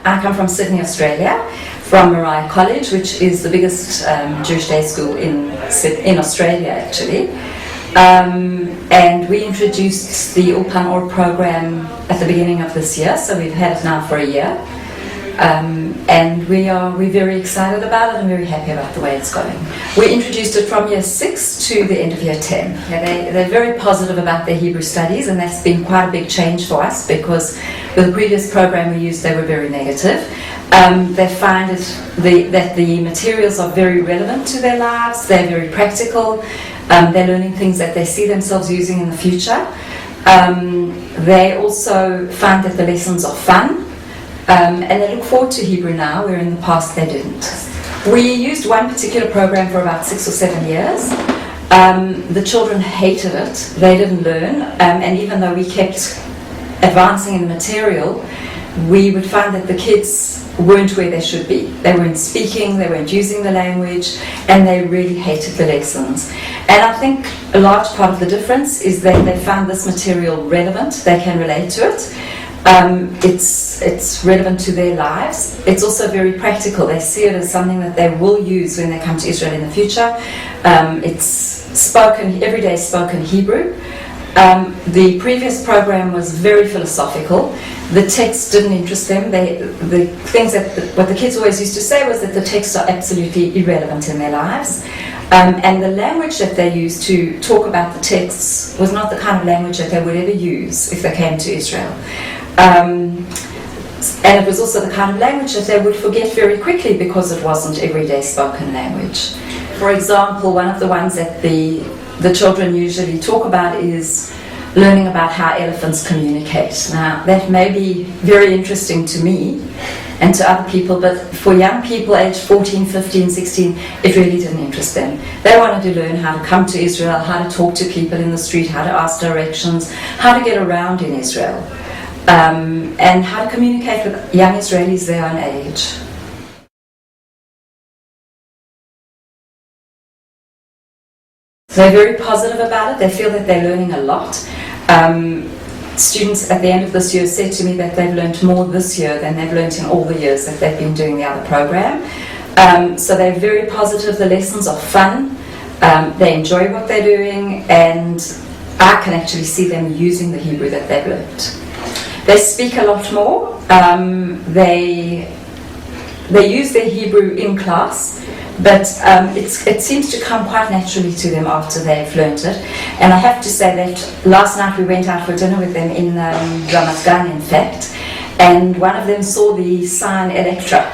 I come from Sydney, Australia, from Moriah College, which is the biggest Jewish day school in Australia, actually. And we introduced the Ulpan-Or program at the beginning of this year, so we've had it now for a year. And we're very excited about it and very happy about the way it's going. We introduced it from year 6 to the end of year 10. They're very positive about their Hebrew studies, and that's been quite a big change for us, because with the previous program we used, they were very negative. They find that the materials are very relevant to their lives, they're very practical, they're learning things that they see themselves using in the future. They also find that the lessons are fun. And they look forward to Hebrew now, where in the past they didn't. We used one particular program for about 6 or 7 years. The children hated it, they didn't learn, and even though we kept advancing in the material, we would find that the kids weren't where they should be. They weren't speaking, they weren't using the language, and they really hated the lessons. And I think a large part of the difference is that they found this material relevant, they can relate to it. It's relevant to their lives. It's also very practical. They see it as something that they will use when they come to Israel in the future. It's spoken, everyday spoken Hebrew. The previous program was very philosophical. The text didn't interest them. What the kids always used to say was that the texts are absolutely irrelevant in their lives. And the language that they used to talk about the texts was not the kind of language that they would ever use if they came to Israel. And it was also the kind of language that they would forget very quickly, because it wasn't everyday spoken language. For example, one of the ones that the children usually talk about is learning about how elephants communicate. Now, that may be very interesting to me and to other people, but for young people aged 14, 15, 16, it really didn't interest them. They wanted to learn how to come to Israel, how to talk to people in the street, how to ask directions, how to get around in Israel. And how to communicate with young Israelis their own age. They're very positive about it. They feel that they're learning a lot. Students at the end of this year said to me that they've learned more this year than they've learned in all the years that they've been doing the other program. So they're very positive. The lessons are fun. They enjoy what they're doing, and I can actually see them using the Hebrew that they've learned. They speak a lot more. They use their Hebrew in class, but it seems to come quite naturally to them after they've learned it. And I have to say that last night we went out for dinner with them in Ramat Gan, in fact, and one of them saw the sign Electra,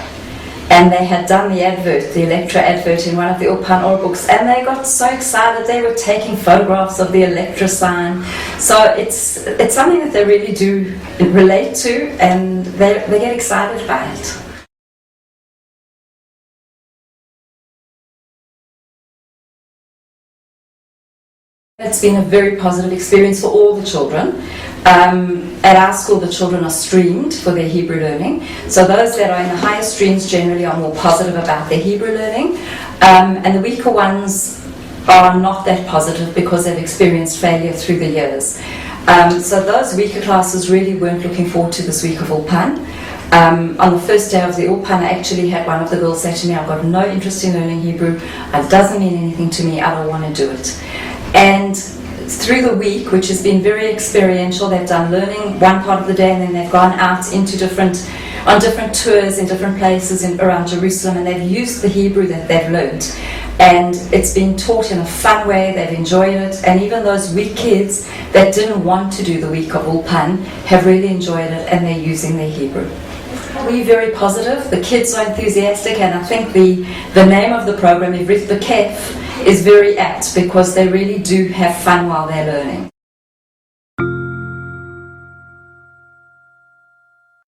and they had done the Electra advert in one of the Ulpan-Or books, and they got so excited they were taking photographs of the Electra sign. So it's something that they really do relate to, and they get excited by it. It's been a very positive experience for all the children. At our school, the children are streamed for their Hebrew learning. So those that are in the higher streams generally are more positive about their Hebrew learning. And the weaker ones are not that positive because they've experienced failure through the years. So those weaker classes really weren't looking forward to this week of Ulpan. On the first day of the Ulpan, I actually had one of the girls say to me, "I've got no interest in learning Hebrew. It doesn't mean anything to me. I don't want to do it." And through the week, which has been very experiential, they've done learning one part of the day, and then they've gone out into different tours in different places around Jerusalem, and they've used the Hebrew that they've learned. And it's been taught in a fun way, they've enjoyed it, and even those weak kids that didn't want to do the week of Ulpan have really enjoyed it, and they're using their Hebrew. We're very positive, the kids are enthusiastic, and I think the name of the program, the KEF, is very apt, because they really do have fun while they're learning.